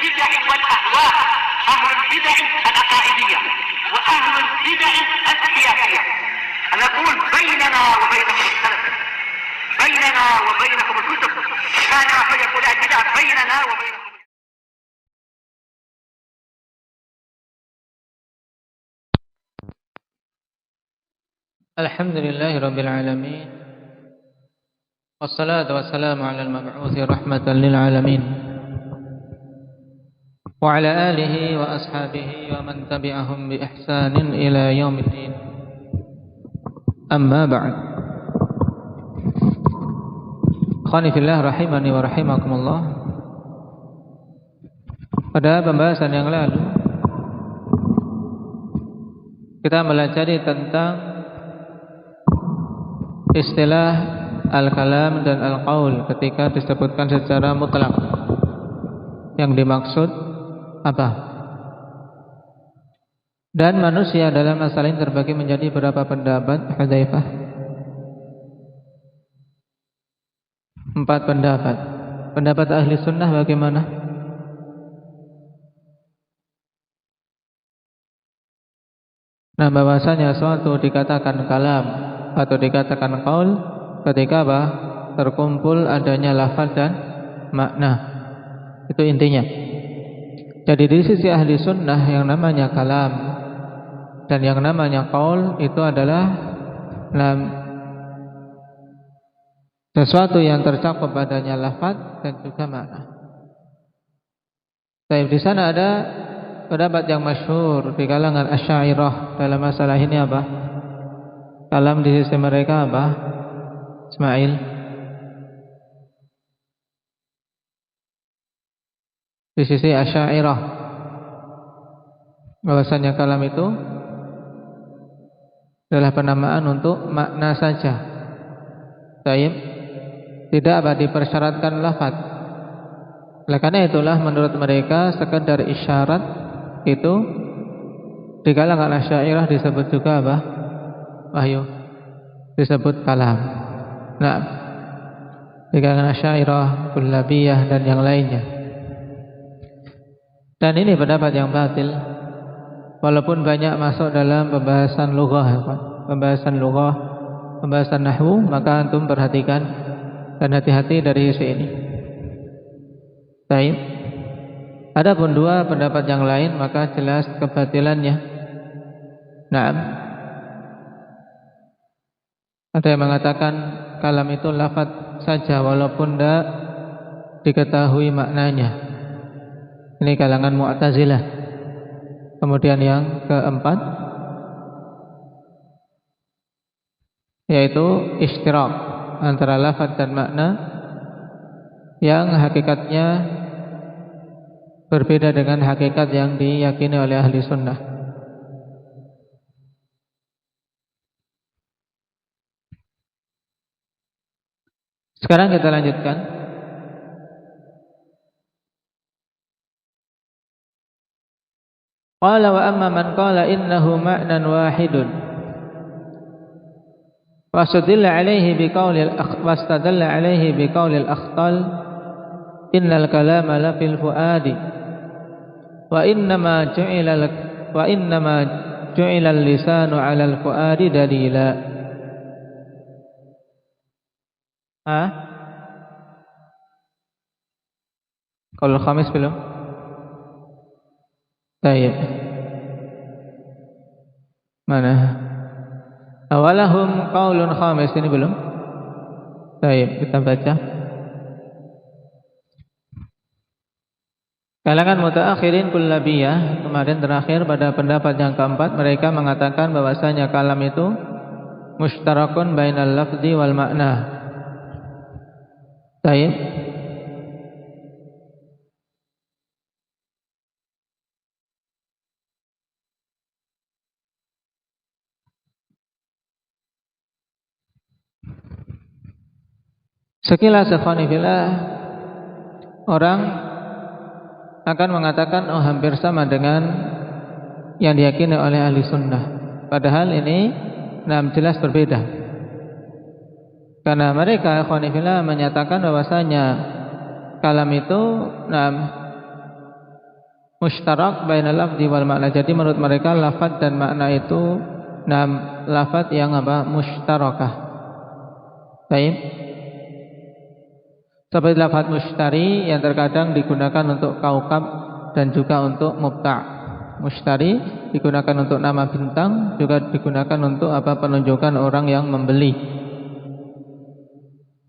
البدع والأهواء، أهل البدع العقائدية وأهل البدع السياسية. نقول بيننا وبينكم السلف، بيننا وبينكم الكتب، كان فيقول البدع بيننا وبينكم. الحمد لله رب العالمين، والصلاة والسلام على المبعوث رحمة للعالمين وعلى آله وأصحابه ومن تبعهم بإحسان إلى يوم الدين. أما بعد، Ikhwani fillah rahimani wa rahimakumullah. Pada pembahasan yang lalu kita pelajari tentang istilah al-kalam dan al-qaul ketika disebutkan secara mutlak. Yang dimaksud apa? Dan manusia dalam masalah ini terbagi menjadi berapa pendapat, Hudzaifah? 4 pendapat. Pendapat ahli sunnah bagaimana? Nah, bahwasanya suatu dikatakan kalam atau dikatakan qaul ketika apa? Terkumpul adanya lafaz dan makna. Itu intinya. Jadi di sisi ahli sunnah yang namanya kalam dan yang namanya qaul itu adalah sesuatu yang tercakup padanya lafaz dan juga makna. Baik, di sana ada pendapat yang masyhur di kalangan Asy'ariyah dalam masalah ini apa? Kalam di sisi mereka apa? Ismail. Di sisi Asy'ariyah bahwasanya kalam itu adalah penamaan untuk makna saja. Baik, tidak apa dipersyaratkan lafaz. Oleh karena itulah menurut mereka sekedar isyarat itu di kalangan Asy'ariyah disebut juga apa? Wahyu. Disebut kalam. Nah, di kalangan Asy'ariyah, Kullabiyah dan yang lainnya. Dan ini pendapat yang batil, walaupun banyak masuk dalam pembahasan lughah, pembahasan nahwu, maka antum perhatikan dan hati-hati dari sisi ini. Baik. Adapun 2 pendapat yang lain maka jelas kebatilannya. Naam. Ada yang mengatakan kalam itu lafaz saja walaupun tidak diketahui maknanya. Ini kalangan Mu'tazilah. Kemudian yang keempat yaitu ishtirak antara lafaz dan makna yang hakikatnya berbeda dengan hakikat yang diyakini oleh ahli sunnah. Sekarang kita lanjutkan. Qala wa amma man qala innahu ma'nan wahidun wastadalla alaihi biqauli al-akhtal innal kalama la fil fuadi wa innama ju'ila al-lisanu 'ala al-fuadi dalila. Qaul khamis belum? Baik. Mana? Awalahum qaulun khamis, ini belum? Baik, kita baca. Kalangan mutaakhirin kullabiyah kemarin terakhir pada pendapat yang keempat, mereka mengatakan bahwasanya kalam itu mushtarakun bainal lafzi wal makna. Baik. Sekilas ikhwani fillah, orang akan mengatakan oh hampir sama dengan yang diyakini oleh ahli sunnah. Padahal ini jelas berbeda. Karena mereka ikhwani fillah menyatakan bahwasanya kalam itu mushtarak bainal lafzi wal makna. Jadi menurut mereka lafaz dan makna itu lafaz yang mushtarakah. Baik. Seperti lafaz mushtari yang terkadang digunakan untuk kaukab dan juga untuk mubta'. Mushtari digunakan untuk nama bintang, juga digunakan untuk penunjukan orang yang membeli.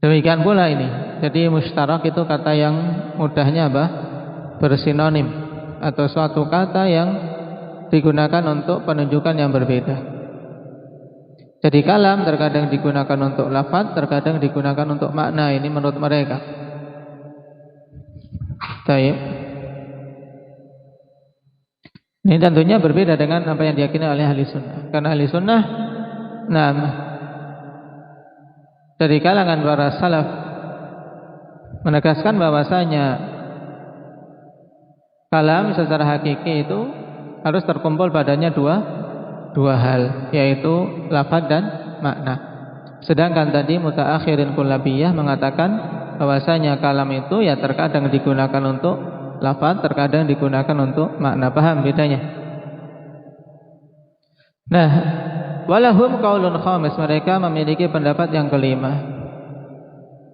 Demikian pula ini. Jadi mushtarak itu kata yang mudahnya bersinonim, atau suatu kata yang digunakan untuk penunjukan yang berbeda. Jadi kalam terkadang digunakan untuk lafaz, terkadang digunakan untuk makna. Ini menurut mereka. Baik. Ini tentunya berbeda dengan apa yang diyakini oleh ahli sunnah. Karena ahli sunnah dari kalangan para salaf menegaskan bahwasanya kalam secara hakiki itu harus terkumpul padanya dua hal, yaitu lafaz dan makna. Sedangkan tadi mutaakhirin kullabiyah mengatakan bahwasanya kalam itu ya terkadang digunakan untuk lafaz, terkadang digunakan untuk makna. Paham bedanya? Nah, walahum qaulun khamis, mereka memiliki pendapat yang kelima.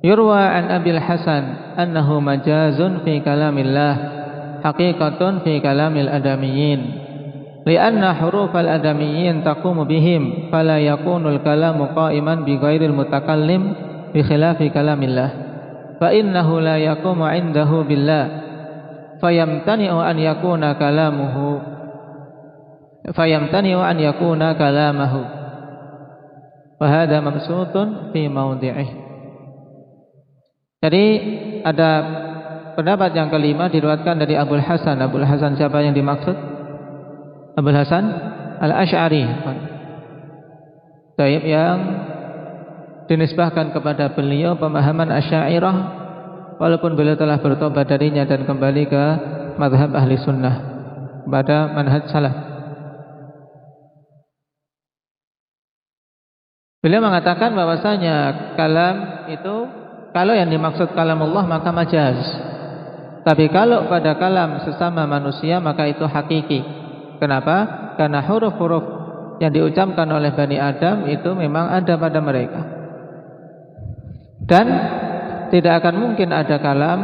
Yurwa an Abil Hasan annahu majazun fi kalamillah haqiqatun fi kalamil adamiyyin lianna hurufal adamiyyin taqumu bihim fala yakunul kalamu qa'iman bi ghairil mutakallim bi khilafi kalamillah fa innahu la yaqumu 'indahu billah fayamtani'u an yakuna kalamahu wa hadha mabsutun fi mawdi'ih. Jadi ada pendapat yang kelima diriwayatkan dari Abul Hasan. Abul Hasan siapa yang dimaksud? Abul Hasan Al-Asy'ari. Taib yang dinisbahkan kepada beliau pemahaman Asy'ariyah, walaupun beliau telah bertobat darinya dan kembali ke mazhab ahli sunnah, pada manhaj salaf. Beliau mengatakan bahwasanya kalam itu, kalau yang dimaksud kalam Allah maka majaz. Tapi kalau pada kalam sesama manusia maka itu hakiki. Kenapa? Karena huruf-huruf yang diucapkan oleh Bani Adam itu memang ada pada mereka. Dan tidak akan mungkin ada kalam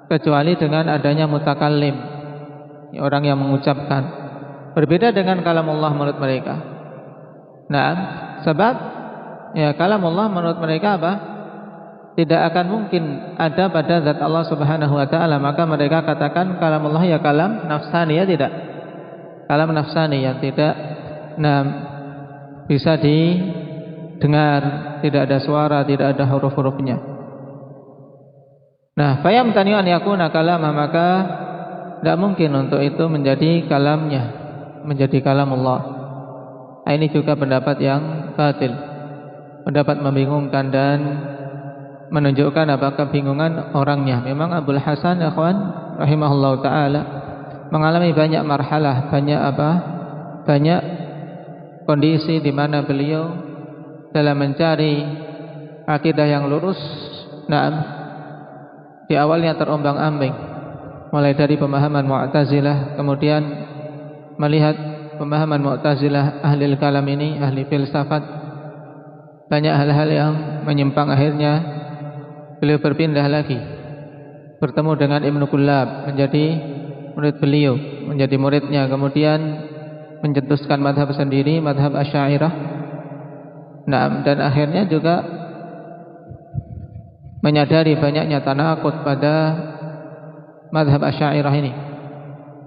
kecuali dengan adanya mutakallim, orang yang mengucapkan. Berbeda dengan kalam Allah menurut mereka. Sebab kalam Allah menurut mereka tidak akan mungkin ada pada zat Allah Subhanahu wa taala, maka mereka katakan kalam Allah ya kalam nafsani, ya tidak. Kalam nafsani yang tidak bisa didengar, tidak ada suara, tidak ada huruf-hurufnya. Fayamtani an yakuna kalamah, maka tidak mungkin untuk itu menjadi kalamnya, menjadi kalam Allah. Ini juga pendapat yang batil, pendapat membingungkan dan menunjukkan kebingungan orangnya. Memang Abul Hasan ikhwan rahimahullah taala mengalami banyak marhalah, banyak kondisi di mana beliau dalam mencari akidah yang lurus. Di awalnya terombang-ambing, mulai dari pemahaman Mu'tazilah, kemudian melihat pemahaman Mu'tazilah ahli kalam ini, ahli filsafat, banyak hal-hal yang menyimpang. Akhirnya beliau berpindah lagi, bertemu dengan Ibnu Kullab, menjadi murid beliau, menjadi muridnya, kemudian mencetuskan madhab sendiri, madhab Asy'ariyah. Dan akhirnya juga menyadari banyaknya tanakut pada madhab Asy'ariyah ini,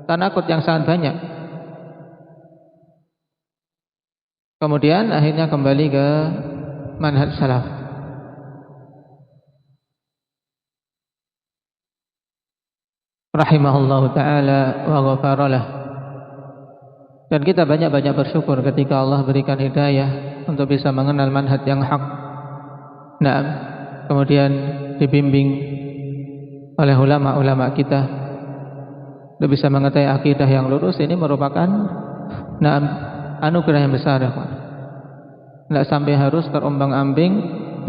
tanakut yang sangat banyak. Kemudian akhirnya kembali ke manhaj salaf. Rahimahullahu ta'ala wa ghafaralah. Dan kita banyak-banyak bersyukur ketika Allah berikan hidayah untuk bisa mengenal manhaj yang hak. Kemudian dibimbing oleh ulama-ulama kita untuk bisa mengetahui akidah yang lurus. Ini merupakan anugerah yang besar, ya. Tidak sampai harus terombang-ambing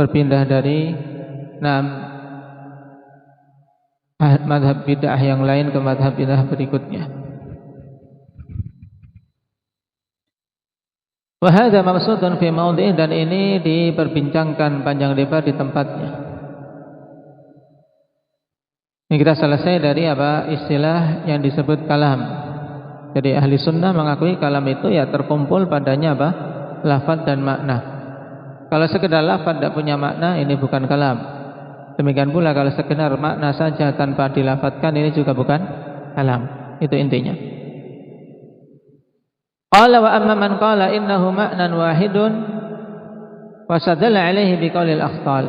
berpindah dari madhab bid'ah yang lain ke madhab bid'ah berikutnya. Wa hadza maqsudun fi maudhi'i, dan ini diperbincangkan panjang lebar di tempatnya. Ini kita selesai dari apa istilah yang disebut kalam. Jadi ahli sunnah mengakui kalam itu ya terkumpul padanya apa? Lafaz dan makna. Kalau sekedar lafaz tidak punya makna, ini bukan kalam. Demikian pula kalau sekedar makna saja tanpa dilafadzkan, ini juga bukan kalam. Itu intinya. Qala wa amma man qala innahu ma'nan wahidun wa sadalla alaihi biqaulil akhtal.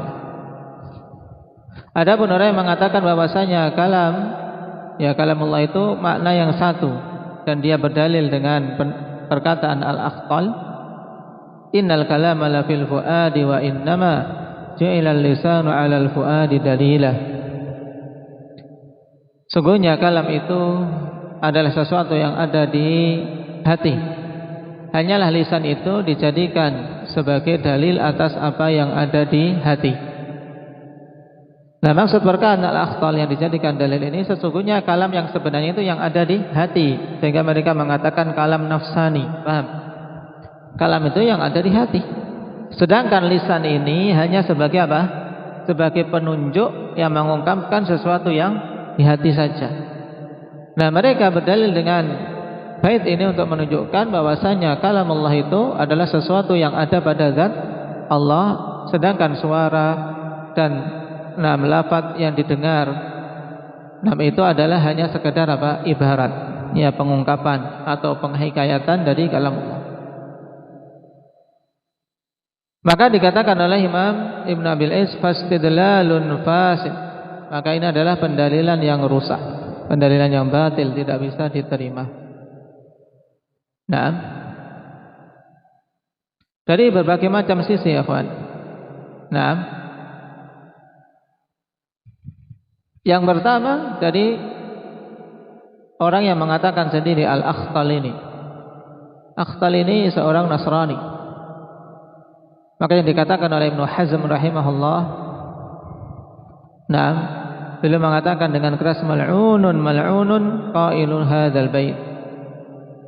Adapun orang yang mengatakan bahwasanya kalam, ya kalamullah itu makna yang satu, dan dia berdalil dengan perkataan al-akhtal, innal kalama la fil fuadi wa innama ju'ila al-lisanu 'ala al-fuadi dalilah. Sungguhnya kalam itu adalah sesuatu yang ada di hati. Hanyalah lisan itu dijadikan sebagai dalil atas apa yang ada di hati. Nah, maksud perkataan al-akhtal yang dijadikan dalil ini sesungguhnya kalam yang sebenarnya itu yang ada di hati, sehingga mereka mengatakan kalam nafsani. Paham? Kalam itu yang ada di hati. Sedangkan lisan ini hanya sebagai apa? Sebagai penunjuk yang mengungkapkan sesuatu yang di hati saja. Nah, mereka berdalil dengan bait ini untuk menunjukkan bahwasanya kalam Allah itu adalah sesuatu yang ada pada zat Allah, sedangkan suara dan lafaz yang didengar itu adalah hanya sekedar apa? Ibarat, ya pengungkapan atau penghikayatan dari kalam Allah. Maka dikatakan oleh Imam Ibn Abil Is fastidlalun fasid. Maka ini adalah pendalilan yang rusak, pendalilan yang batil, tidak bisa diterima. Nah, dari berbagai macam sisi, ya kawan. Nah, yang pertama dari orang yang mengatakan sendiri al-akhtal ini. Akhtal ini seorang Nasrani. Maka yang dikatakan oleh Ibnu Hazm rahimahullah, nah, beliau mengatakan dengan keras, mal'unun mal'unun qailun hadzal bait.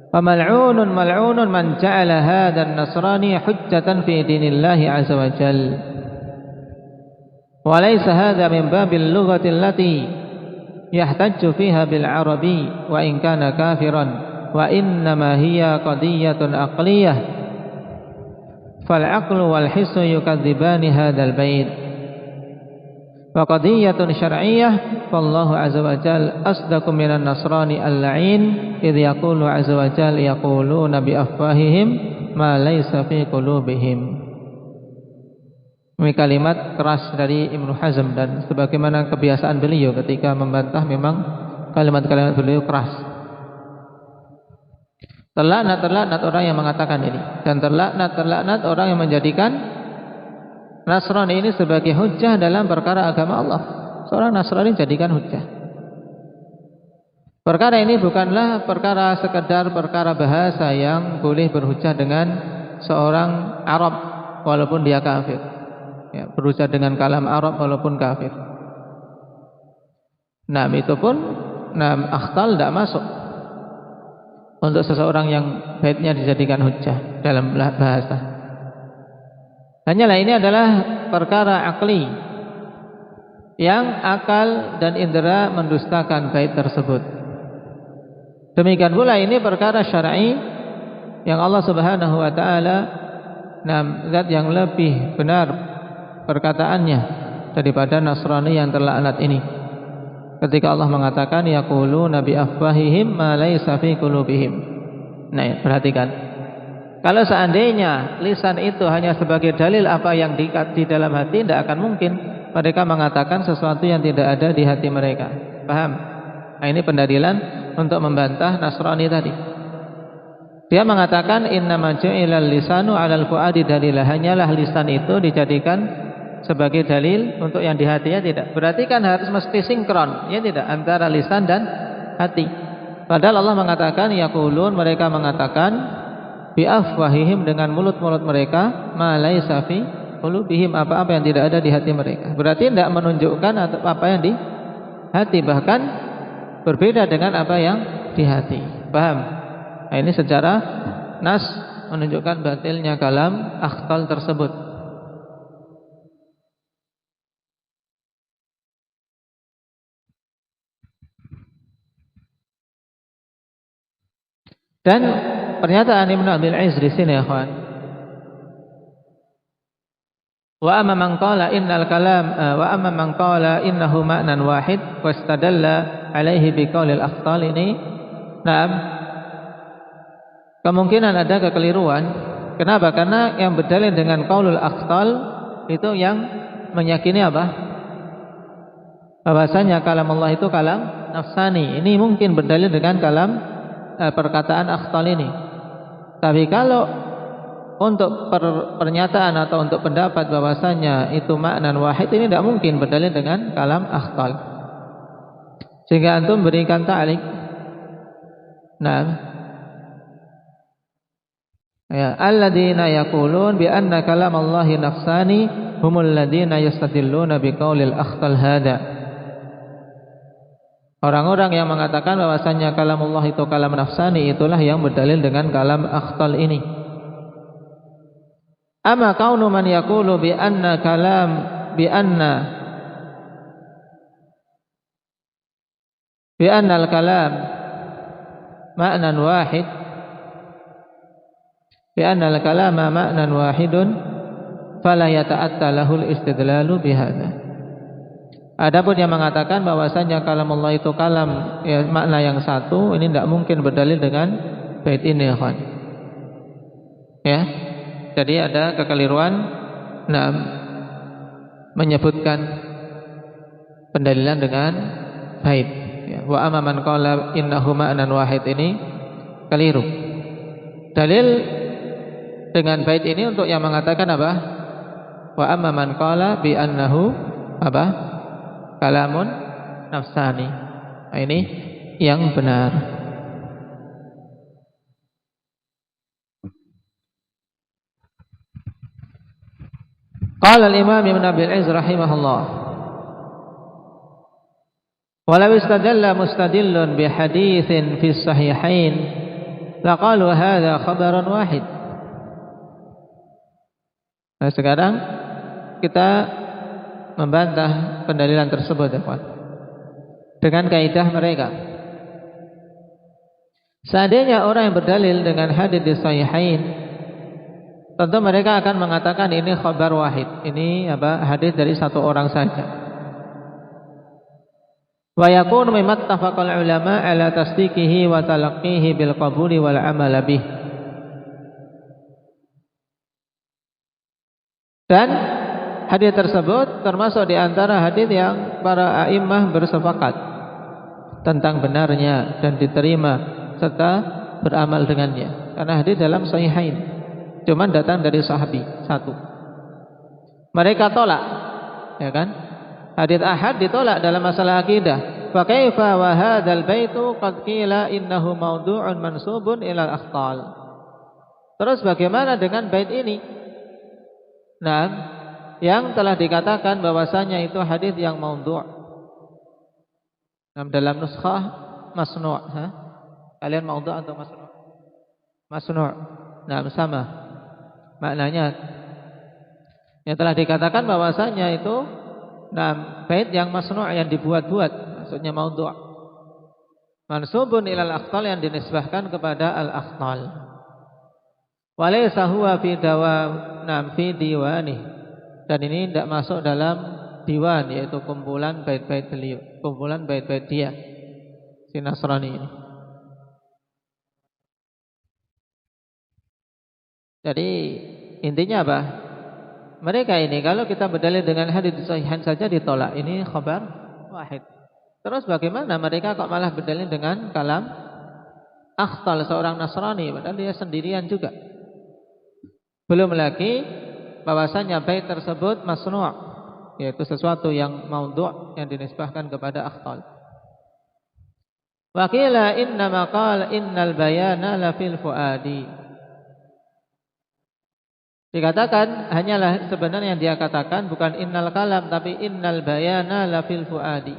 Wa mal'unun mal'unun man ja'ala hadzal nasrani hujjatan fi dinillahi azza wa jalla. وليس هذا من باب اللغة التي يحتج فيها بالعربي وإن كان كافرا وإنما هي قضية عقلية فالعقل والحس يكذبان هذا البيت وقضية شرعية فالله عز وجل أصدق من النصراني اللعين إذ يقول عز وجل يقولون بأفواههم ما ليس في قلوبهم. Ini kalimat keras dari Ibnu Hazm, dan sebagaimana kebiasaan beliau ketika membantah memang kalimat-kalimat beliau keras. Terlaknat orang yang mengatakan ini, dan terlaknat orang yang menjadikan Nasrani ini sebagai hujjah dalam perkara agama Allah. Seorang Nasrani jadikan hujjah. Perkara ini bukanlah perkara sekedar perkara bahasa yang boleh berhujjah dengan seorang Arab walaupun dia kafir. Ya, berusaha dengan kalam Arab walaupun kafir. Nah, itu pun akhtal tidak masuk untuk seseorang yang baitnya dijadikan hujjah dalam bahasa. Hanyalah ini adalah perkara akli yang akal dan indera mendustakan bait tersebut. Demikian pula ini perkara syar'i yang Allah Subhanahu wa taala, zat yang lebih benar perkataannya daripada Nasrani yang terlaknat ini. Ketika Allah mengatakan yaquluna bi afwahihim ma laysa fi qulubihim. Nah, perhatikan. Kalau seandainya lisan itu hanya sebagai dalil apa yang di dalam hati, tidak akan mungkin mereka mengatakan sesuatu yang tidak ada di hati mereka. Paham? Nah, ini pendalilan untuk membantah Nasrani tadi. Dia mengatakan innama ju'ilal lisanu 'alal fuadi dalilah. Hanyalah lisan itu dijadikan sebagai dalil untuk yang di hati, ya tidak. Berarti kan harus mesti sinkron, ya tidak, antara lisan dan hati. Padahal Allah mengatakan yaqulun, mereka mengatakan bi afwahihim, dengan mulut-mulut mereka, ma laisa fi qulubihim, apa-apa yang tidak ada di hati mereka. Berarti tidak menunjukkan apa yang di hati, bahkan berbeda dengan apa yang di hati. Paham? Nah, ini secara nas menunjukkan batilnya kalam akhtal tersebut. Dan pernyataan Ibnu Abil Izz di sini, ya kawan. Wa amma man qala innal kalam wa amma man qala innahu ma'nan wahid wastadalla alaihi biqaulil akhtal ini. Naam. Kemungkinan ada kekeliruan. Kenapa? Karena yang berdalil dengan qaulul akhtal itu yang meyakini apa? Bahwasanya kalam Allah itu kalam nafsani. Ini mungkin berdalil dengan kalam perkataan akhtal ini. Tapi kalau untuk pernyataan atau untuk pendapat bahwasanya itu maknan wahid, ini tidak mungkin berdalil dengan kalam akhtal. Sehingga antum berikan ta'liq. Nah, ya, alladzina yaqulun bi anna kalam Allahi nafsani humul ladzina yastadilluna biqaulil akhtal hada. Orang-orang yang mengatakan bahwasanya kalam Allah itu kalam nafsani, itulah yang berdalil dengan kalam akhtal ini. Amma kaunu man yaqulu bi anna kalam bi anna al-kalam ma'nan wahid bi anna al-kalama ma'nan wahidun fala yata'atta lahul istidlalu bihadza. Adapun yang mengatakan bahwasanya kalam Allah itu kalam ya, makna yang satu, ini tidak mungkin berdalil dengan bait ini, ya kawan. Ya. Jadi ada kekeliruan menyebutkan pendalilan dengan bait. Ya. Wa amma man qala innahu ma'nan wahid, ini keliru. Dalil dengan bait ini untuk yang mengatakan apa? Wa amma man qala bi annahu apa? Kalamun nafsani. Nah, ini yang benar. Qala al-Imam Ibnu Abil Izz rahimahullah, walau istadalla mustadillun bi haditsin fi sahihain laqalu hadza khabarun wahid. Nah, sekarang kita membantah pendalilan tersebut, ya kawan, dengan kaidah mereka. Seandainya orang yang berdalil dengan hadits di sahihain, tentu mereka akan mengatakan ini khabar wahid, ini apa, hadis dari satu orang saja. Wa yakunu mimma ittafaqal ulama ala tasdiqihi wa talaqqihi bil qabuli wal amal bih. Dan hadis tersebut termasuk di antara hadis yang para a'immah bersepakat tentang benarnya dan diterima serta beramal dengannya. Karena hadis dalam sahihain, cuman datang dari sahabi satu. Mereka tolak, ya kan? Hadis ahad ditolak dalam masalah akidah. Fa kaifa wa hadzal baitu qad qila innahu mawdu'un mansubun ila al-akhtal. Terus bagaimana dengan bait ini? Nah, yang telah dikatakan bahwasanya itu hadis yang maudhu'. Dalam nuskhah masnu', kalian maudhu' atau masnu'? Masnu'. Nah, sama maknanya. Yang telah dikatakan bahwasanya itu bait yang masnu', yang dibuat-buat, maksudnya maudhu'. Mansubun ilal akhtal, yang dinisbahkan kepada al-akhtal. Walaysa huwa fi fi diwani. Dan ini tidak masuk dalam diwan, yaitu kumpulan bait-bait beliau, kumpulan bait-bait dia, si Nasrani ini. Jadi intinya apa? Mereka ini kalau kita berdalil dengan hadits sahihan saja ditolak, ini khabar wahid. Terus bagaimana mereka kok malah berdalil dengan kalam akhtal seorang Nasrani, padahal dia sendirian juga. Belum lagi bahwasanya bait tersebut masnu', yaitu sesuatu yang maudhu', yang dinisbahkan kepada akhtal. Wa qila inna ma qala innal bayana la fil fuadi. Dikatakan hanyalah sebenarnya yang dia katakan bukan innal kalam tapi innal bayana la fil fuadi.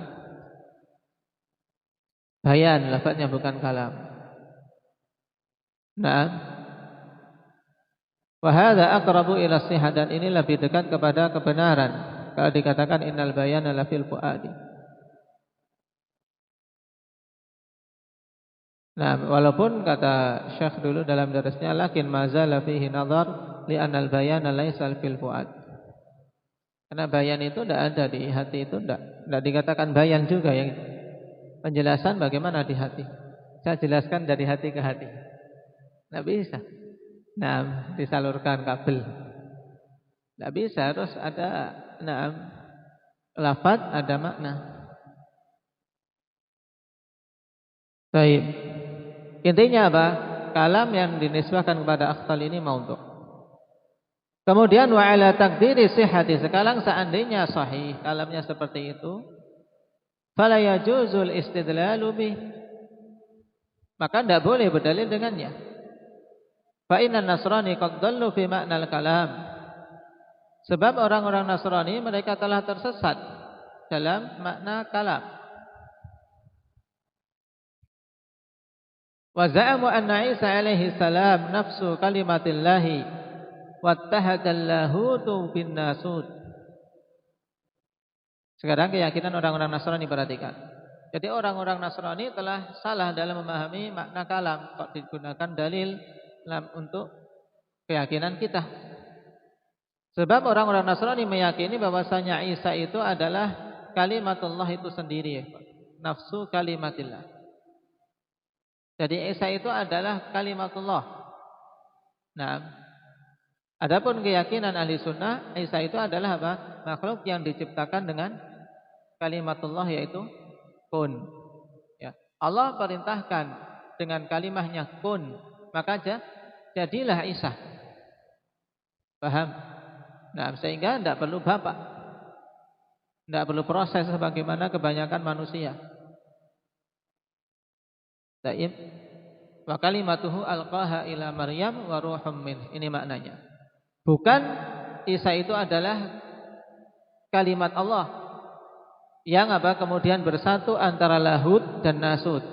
bayan, lafadznya bukan kalam. Nah, wa hadza aqrabu ila shihah, dan ini lebih dekat kepada kebenaran kalau dikatakan innal bayana la fil fuadi. Nah, walaupun kata Syekh dulu dalam darasnya lakin mazala fihi nazar li anal bayana laisa fil fuad. Karena bayan itu tidak ada di hati, itu tidak dikatakan bayan juga, yang penjelasan bagaimana di hati. Saya jelaskan dari hati ke hati. Tidak bisa. Nah, disalurkan kabel. Tidak bisa, harus ada lafaz, ada makna. Baik. Intinya apa? Kalam yang dinisbahkan kepada akhtal ini maudhu'. Kemudian wa ala taqdiri sihhati, sekarang seandainya sahih kalamnya seperti itu, fala yajuzul istidlalu bih, maka tidak boleh berdalil dengannya. Fa inna Nasrani qad dallu fi ma'nal kalam, sebab orang-orang Nasrani mereka telah tersesat dalam makna kalam. Wa za'amu anna Isa alaihi salam nafsu kalimatillahi wattahadallahu bin nasud. Sekarang keyakinan orang-orang Nasrani, perhatikan. Jadi orang-orang Nasrani telah salah dalam memahami makna kalam, kok digunakan dalil untuk keyakinan kita. Sebab orang-orang Nasrani meyakini bahwasanya Isa itu adalah kalimatullah itu sendiri, nafsu kalimatillah. Jadi Isa itu adalah kalimatullah. Nah, adapun keyakinan ahli sunnah, Isa itu adalah apa? Makhluk yang diciptakan dengan kalimatullah, yaitu kun. Ya. Allah perintahkan dengan kalimahnya kun, maka jadilah Isa. Paham? Nah, sehingga tidak perlu bapak, tidak perlu proses sebagaimana kebanyakan manusia. Taib. Wa kalimatuhu alqaha ila Maryam wa ruhum min. Ini maknanya. Bukan Isa itu adalah kalimat Allah yang kemudian bersatu antara lahud dan nasud.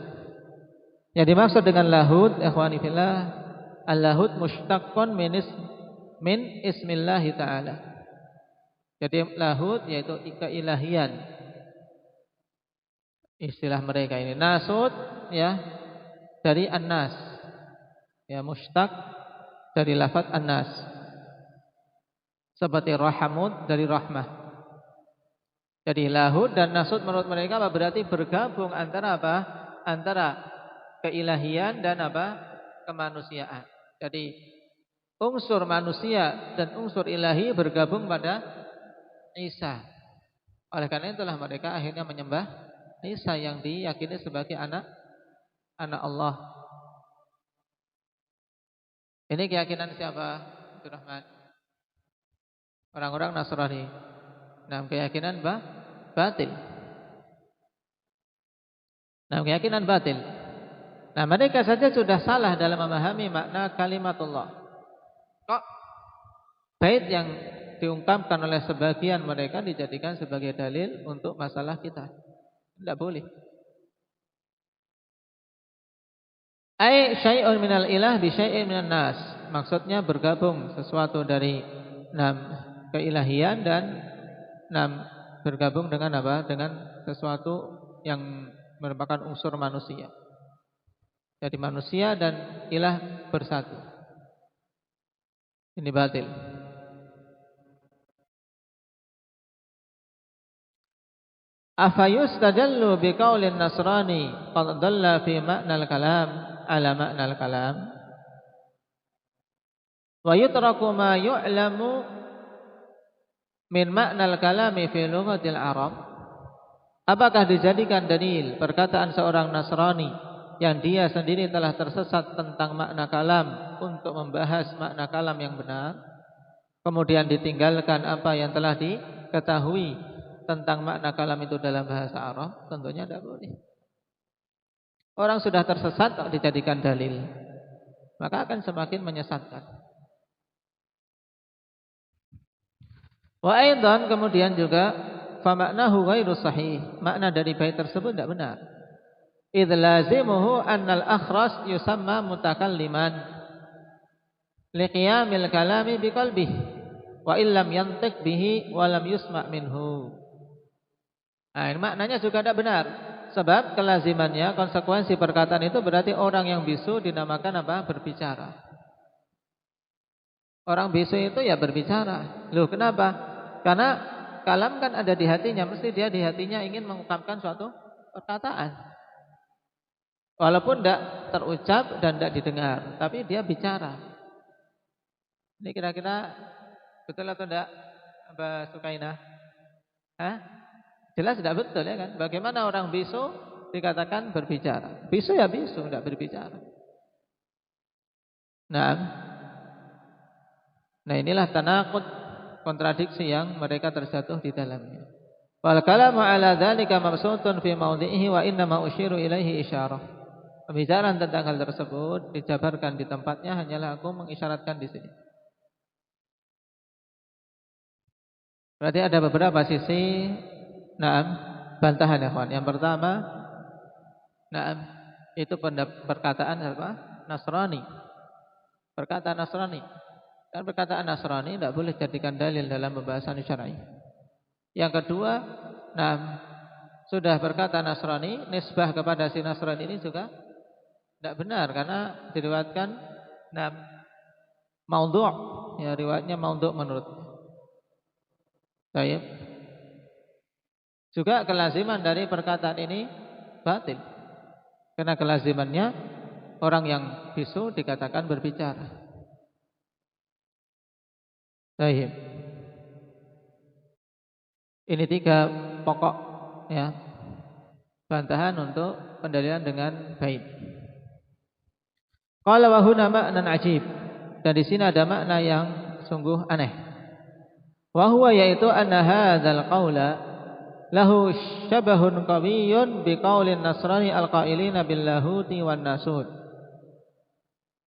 Yang dimaksud dengan lahud, ikhwani fillah, al-lahud mushtaqqun min ismillahi ta'ala. Jadi lahud yaitu keilahian, istilah mereka ini. Nasud ya dari an-nas, ya mushtaq dari lafaz an-nas, seperti rahamud dari rahmah. Jadi lahud dan nasud menurut mereka berarti bergabung antara apa? Antara keilahian dan kemanusiaan. Jadi unsur manusia dan unsur ilahi bergabung pada Isa. Oleh karena itulah mereka akhirnya menyembah Isa yang diyakini sebagai anak Allah. Ini keyakinan siapa? Abdurrahman. Orang-orang Nasrani. Nah, keyakinan batil. Nah, keyakinan batil. Nah, mereka saja sudah salah dalam memahami makna kalimatullah. Kok bait yang diungkapkan oleh sebagian mereka dijadikan sebagai dalil untuk masalah kita? Tidak boleh. Ai syai'un minal ilah bi syai'in minan nas. Maksudnya bergabung sesuatu dari keilahian dan bergabung dengan apa? Dengan sesuatu yang merupakan unsur manusia. Jadi manusia dan ilah bersatu. Ini batil. Afayustadallu biqaulin nasrani qad dalla fi ma'nal kalam ala ma'nal kalam wa yutraku ma yu'lamu min ma'nal kalami fi lughatil Arab. Apakah dijadikan dalil perkataan seorang Nasrani yang dia sendiri telah tersesat tentang makna kalam untuk membahas makna kalam yang benar, kemudian ditinggalkan apa yang telah diketahui tentang makna kalam itu dalam bahasa Arab? Tentunya tidak boleh. Orang sudah tersesat tak dijadikan dalil, maka akan semakin menyesatkan. Wa aidan, kemudian juga fa maknahu ghairu sahih, makna dari bait tersebut tidak benar. idh lazimuhu annal akhras yusamma mutakalliman liqiyamil kalami biqalbihi wa illam yantiq bihi wa lam yusma' minhu. Nah, ini maknanya juga tidak benar. Sebab kelazimannya, konsekuensi perkataan itu berarti orang yang bisu dinamakan apa? Berbicara. Orang bisu itu ya berbicara. Loh, kenapa? Karena kalam kan ada di hatinya, mesti dia di hatinya ingin mengungkapkan suatu perkataan. Walaupun tidak terucap dan tidak didengar, tapi dia bicara. Ini kira-kira betul atau tidak, Mbak Sukainah? Hah? Jelas tidak betul ya kan? Bagaimana orang bisu dikatakan berbicara? Bisu ya bisu, tidak berbicara. Nah inilah tanaqud, kontradiksi yang mereka terjatuh di dalamnya. Wal kalamu ala dzalika mabsutun fi mawdhihi wa inna ma usyiru ilaihi isyarah. Pembicaraan tentang hal tersebut dijabarkan di tempatnya, hanyalah aku mengisyaratkan di sini. Berarti ada beberapa sisi bantahan ya kawan. Yang pertama, itu perkataan apa? Nasrani. Perkataan Nasrani. Dan perkataan Nasrani tidak boleh jadikan dalil dalam pembahasan syar'i. Yang kedua, sudah berkata Nasrani, nisbah kepada si Nasrani ini juga tidak benar karena diriwayatkan maudhu', ya riwayatnya maudhu' menurutnya. Baik. Juga kelaziman dari perkataan ini batil. Karena kelazimannya orang yang bisu dikatakan berbicara. Baik. Ini 3 pokok ya bantahan untuk pendalilan dengan baik. Qala wa huna ma'nan ajib. Dan di sini ada makna yang sungguh aneh. Wa huwa yaitu anna hadzal qaula lahu syabahun qawiyyun biqaulin nasrani alqailina billahuti wan nasud.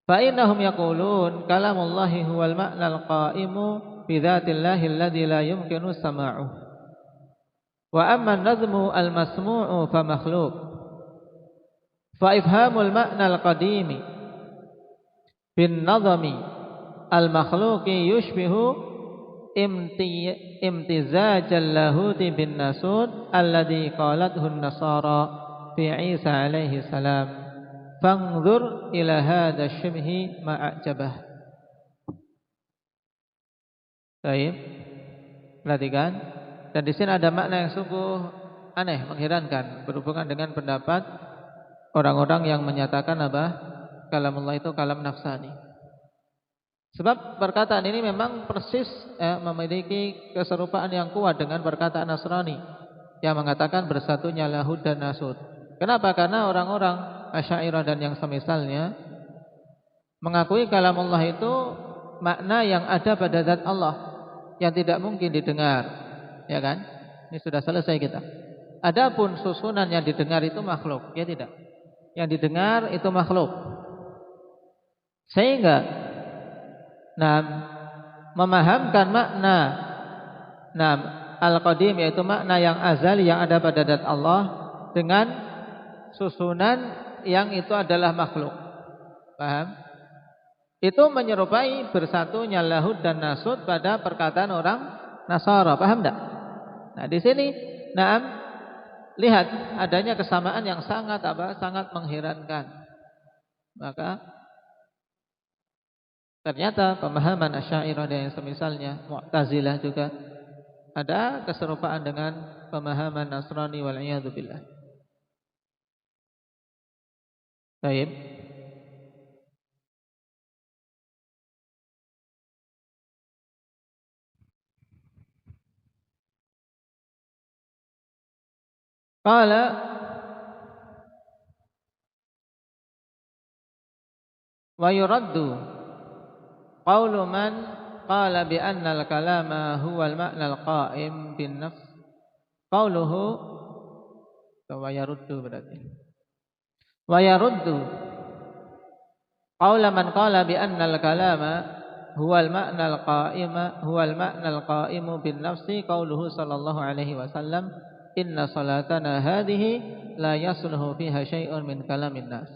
Fa innahum yaqulun kalamullahi huwal ma'nal qa'imu bi dzatillahi alladzi la yumkinu sama'uhu. Wa amma an-nazmu al-masmu'u fa makhluq. Fa ifhamul ma'nal qadimi bin nazmi al-makhluqi yushbihu imtizajal lahuti bin nasud alladhi qalathu an-nasara fi Isa alaihi salam. Fanzur ila hadha syibhi ma'ajabah. Baik. Perhatikan. Dan di sini ada makna yang sungguh aneh, mengherankan berhubungan dengan pendapat orang-orang yang menyatakan apa? Kalamullah itu kalam nafsani. Sebab perkataan ini memang persis memiliki keserupaan yang kuat dengan perkataan Nasrani yang mengatakan bersatunya lahud dan nasud. Kenapa? Karena orang-orang Asy'ariyah dan yang semisalnya mengakui kalamullah itu makna yang ada pada zat Allah yang tidak mungkin didengar, ya kan? Ini sudah selesai kita. Adapun susunan yang didengar itu makhluk, ya tidak. Yang didengar itu makhluk. Sehingga memahamkan makna al-qadim yaitu makna yang azali yang ada pada zat Allah dengan susunan yang itu adalah makhluk. Paham? Itu menyerupai bersatunya lahud dan nasud pada perkataan orang Nasara. Paham enggak? Nah, di sini lihat adanya kesamaan yang sangat sangat mengherankan. Maka ternyata pemahaman Asy'ariyah dan yang semisalnya, Mu'tazilah juga ada keserupaan dengan pemahaman Nasrani wal iyadu billah. Baik. Qala wa yuraddu qawlu man qala bi anna al-kalama huwa al-ma'na al-qa'im bin nafs. Qawluhu wa yaruddu berarti. Wa yaruddu qawla man qala bi anna al-kalama huwa al-ma'na al-qa'ima huwa al-ma'na al-qa'imu bin nafsi qawluhu sallallahu alaihi wasallam inna salatana hadhihi la yasluhu fiha syai'un min kalamin nas.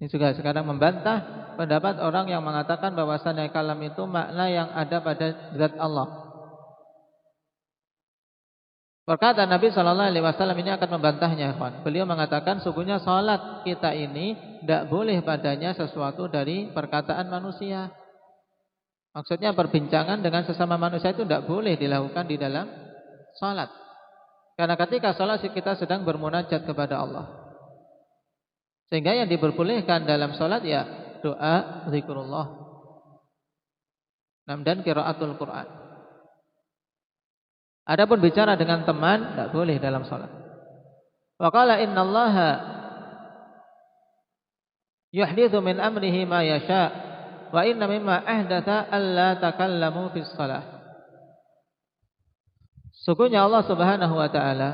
Ini juga sekarang membantah pendapat orang yang mengatakan bahwasanya kalam itu makna yang ada pada zat Allah. Perkataan Nabi sallallahu alaihi wasallam ini akan membantahnya, kawan. Beliau mengatakan sungguhnya salat kita ini tidak boleh padanya sesuatu dari perkataan manusia. Maksudnya perbincangan dengan sesama manusia itu tidak boleh dilakukan di dalam salat. Karena ketika salat kita sedang bermunajat kepada Allah. Sehingga yang diperbolehkan dalam salat ya doa, zikrullah, dan qiraatul Quran. Adapun bicara dengan teman tidak boleh dalam salat. Wa qala innallaha yuhditsu min amrihi ma yasha wa inna mimma ahdatha alla takallamu fis shalah. Sungguhnya Allah Subhanahu wa taala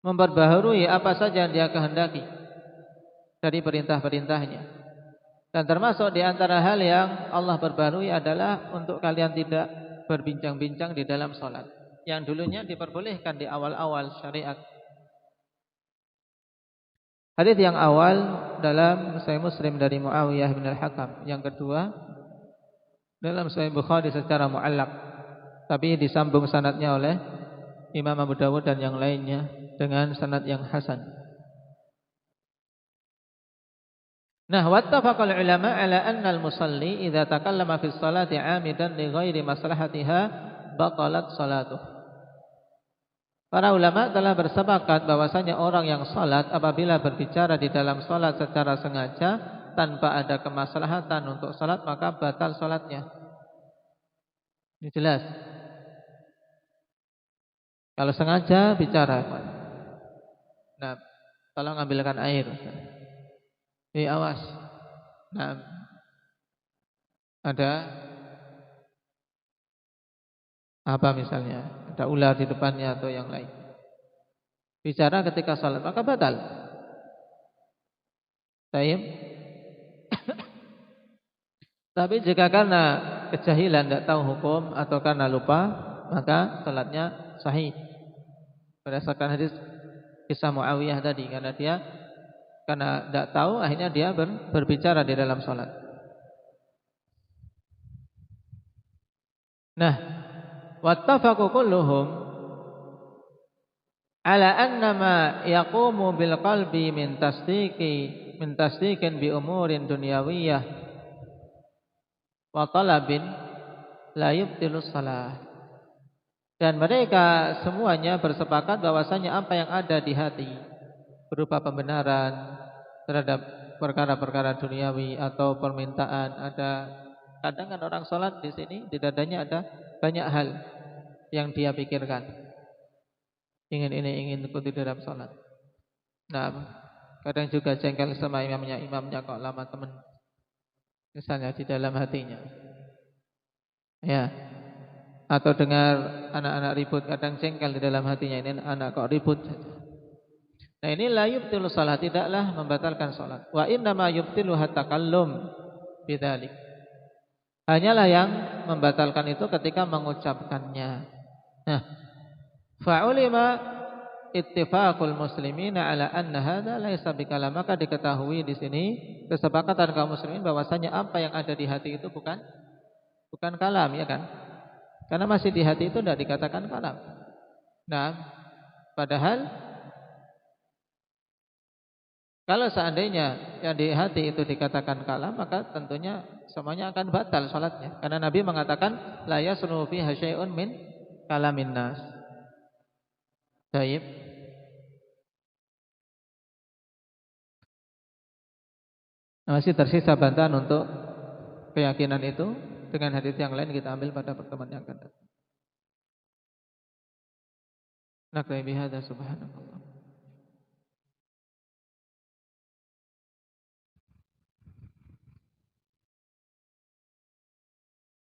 memperbaharui apa saja yang Dia kehendaki dari perintah-perintahnya. Dan termasuk di antara hal yang Allah perbaharui adalah untuk kalian tidak berbincang-bincang di dalam salat, yang dulunya diperbolehkan di awal-awal syariat. Hadis yang awal dalam Sahih Muslim dari Muawiyah bin Al-Hakam, yang kedua dalam Sahih Bukhari secara mu'allaq, tapi disambung sanadnya oleh Imam Abu Dawud dan yang lainnya dengan sanad yang hasan. Nah, wattafaqal ulama ala anna al-musalli idza takallama fi sholati 'amidan li ghairi maslahatiha batalat salatuh. Para ulama telah bersepakat bahwasanya orang yang salat apabila berbicara di dalam salat secara sengaja tanpa ada kemaslahatan untuk salat maka batal salatnya. Ini jelas. Kalau sengaja bicara, nah, tolong ambilkan air. Awas. Nah, ada apa misalnya? Ada ular di depannya atau yang lain. Bicara ketika salat maka batal. Baik. Tapi jika karena kejahilan tidak tahu hukum atau karena lupa, maka salatnya sahih. Berdasarkan hadis kisah Muawiyah tadi, karena tidak tahu akhirnya dia berbicara di dalam salat. Nah, wattafaqu kulluhum ala anna ma yaqumu bil qalbi min tasdiqin bi umurin dunyawiyyah wa talabin la yubtilus salah. Dan mereka semuanya bersepakat bahwasanya apa yang ada di hati berupa pembenaran terhadap perkara-perkara duniawi atau permintaan. Ada kadang kan orang salat di sini di dadanya ada banyak hal yang dia pikirkan. Ingin ini, ingin ikut di dalam salat. Nah, kadang juga jengkel sama imamnya kok lama teman. Misalnya di dalam hatinya. Ya. Atau dengar anak-anak ribut, kadang jengkel di dalam hatinya, ini anak kok ribut. Nah, ini la yubtilu salat, tidaklah membatalkan salat. Wa inna ma yubtilu hatakallum bidzalik. Hanyalah yang membatalkan itu ketika mengucapkannya. Nah, fa'ulima ittifaqul muslimina ala anna hadza laisa bikalam. Maka diketahui di sini kesepakatan kaum muslimin bahwasanya apa yang ada di hati itu bukan kalam, ya kan? Karena masih di hati itu tidak dikatakan kalam. Nah, padahal kalau seandainya yang di hati itu dikatakan kalam, maka tentunya semuanya akan batal salatnya. Karena Nabi mengatakan la yasnu fiha syai'un min kalamin nas. Baik. Masih tersisa bantahan untuk keyakinan itu. Dengan hadis yang lain kita ambil pada pertemuan yang akan datang. Naktai bihadza subhanallah.